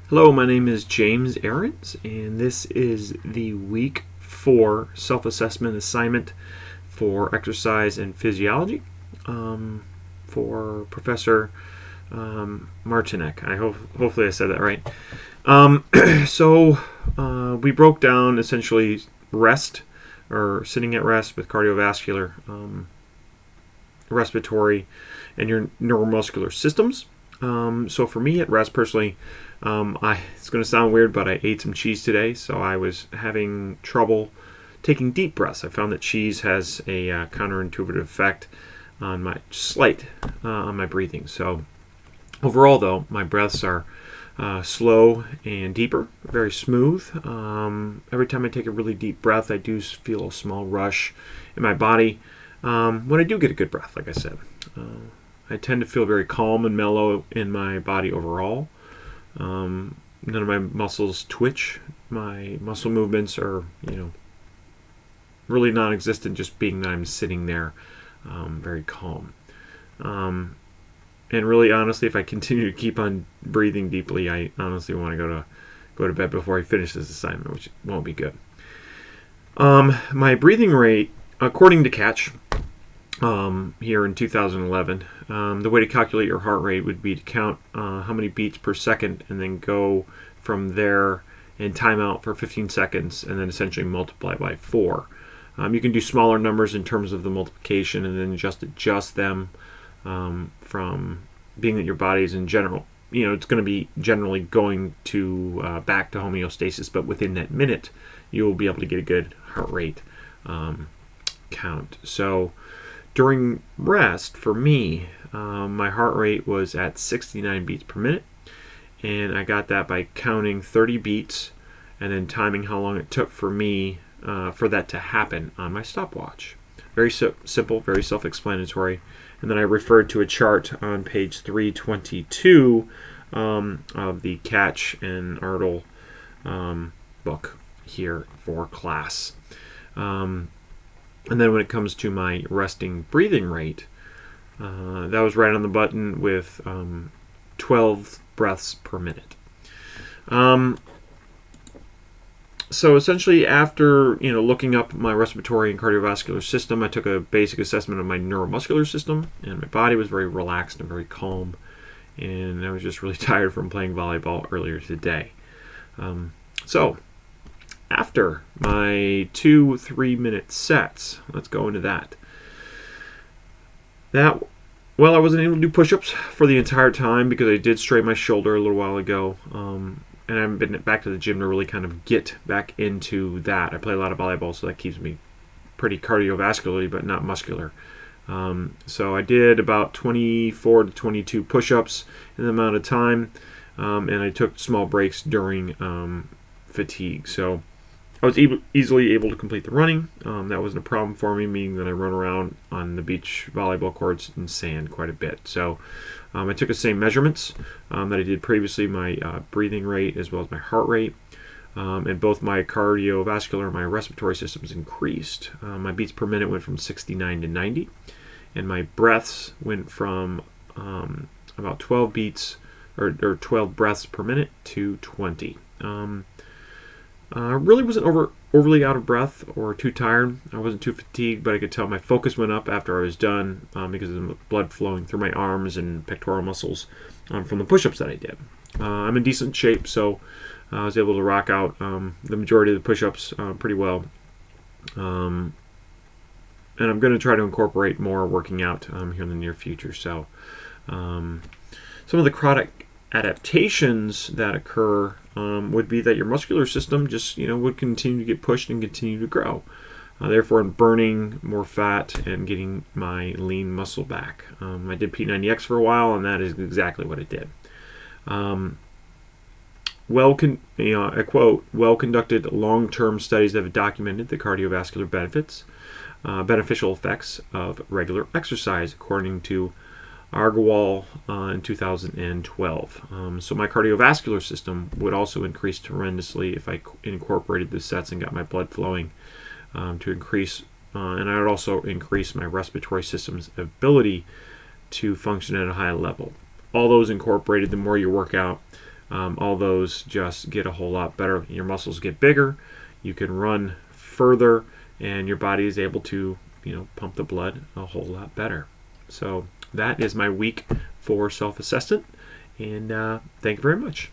Hello, my name is James Ahrens, and this is the week 4 self-assessment assignment for exercise and physiology for Professor Martinek. Hopefully I said that right. We broke down essentially rest or sitting at rest with cardiovascular, respiratory, and your neuromuscular systems. So for me at rest personally, it's going to sound weird, but I ate some cheese today, so I was having trouble taking deep breaths. I found that cheese has a counterintuitive effect on my breathing. So overall, though, my breaths are slow and deeper, very smooth. Every time I take a really deep breath, I do feel a small rush in my body when I do get a good breath, like I said. I tend to feel very calm and mellow in my body overall. None of my muscles twitch. My muscle movements are, really non-existent, just being that I'm sitting there very calm. And really, honestly, if I continue to keep on breathing deeply, I honestly want to go to bed before I finish this assignment, which won't be good. My breathing rate, according to Catch, here in 2011, the way to calculate your heart rate would be to count how many beats per second and then go from there and time out for 15 seconds and then essentially multiply by 4. You can do smaller numbers in terms of the multiplication and then just adjust them from being that your body is in general, it's going to be generally going to back to homeostasis, but within that minute, you'll be able to get a good heart rate count. So during rest, for me, my heart rate was at 69 beats per minute, and I got that by counting 30 beats and then timing how long it took for me for that to happen on my stopwatch. Very simple, very self-explanatory. And then I referred to a chart on page 322 of the Catch and Ardle book here for class. And then when it comes to my resting breathing rate, that was right on the button with 12 breaths per minute. So essentially, after looking up my respiratory and cardiovascular system, I took a basic assessment of my neuromuscular system, and my body was very relaxed and very calm. And I was just really tired from playing volleyball earlier today. So after my 2 3-minute sets, let's go into that. I wasn't able to do push-ups for the entire time because I did strain my shoulder a little while ago. And I haven't been back to the gym to really kind of get back into that. I play a lot of volleyball, so that keeps me pretty cardiovascularly, but not muscular. So I did about 24 to 22 push-ups in the amount of time, and I took small breaks during fatigue. So I was easily able to complete the running. That wasn't a problem for me, meaning that I run around on the beach volleyball courts and sand quite a bit. So I took the same measurements that I did previously, my breathing rate as well as my heart rate. And both my cardiovascular and my respiratory systems increased. My beats per minute went from 69 to 90. And my breaths went from about 12 beats or 12 breaths per minute to 20. Really wasn't overly out of breath or too tired. I wasn't too fatigued, but I could tell my focus went up after I was done because of the blood flowing through my arms and pectoral muscles from the push-ups that I did. I'm in decent shape, so I was able to rock out the majority of the push-ups pretty well. And I'm going to try to incorporate more working out here in the near future. So some of the chronic adaptations that occur would be that your muscular system just would continue to get pushed and continue to grow. Therefore, I'm burning more fat and getting my lean muscle back. I did P90X for a while, and that is exactly what it did. I quote, well-conducted long-term studies have documented the cardiovascular beneficial effects of regular exercise, according to Agarwal in 2012. So my cardiovascular system would also increase tremendously if I incorporated the sets and got my blood flowing to increase. And I would also increase my respiratory system's ability to function at a high level. All those incorporated, the more you work out, all those just get a whole lot better. Your muscles get bigger, you can run further, and your body is able to, pump the blood a whole lot better. So that is my week for self-assessment, and thank you very much.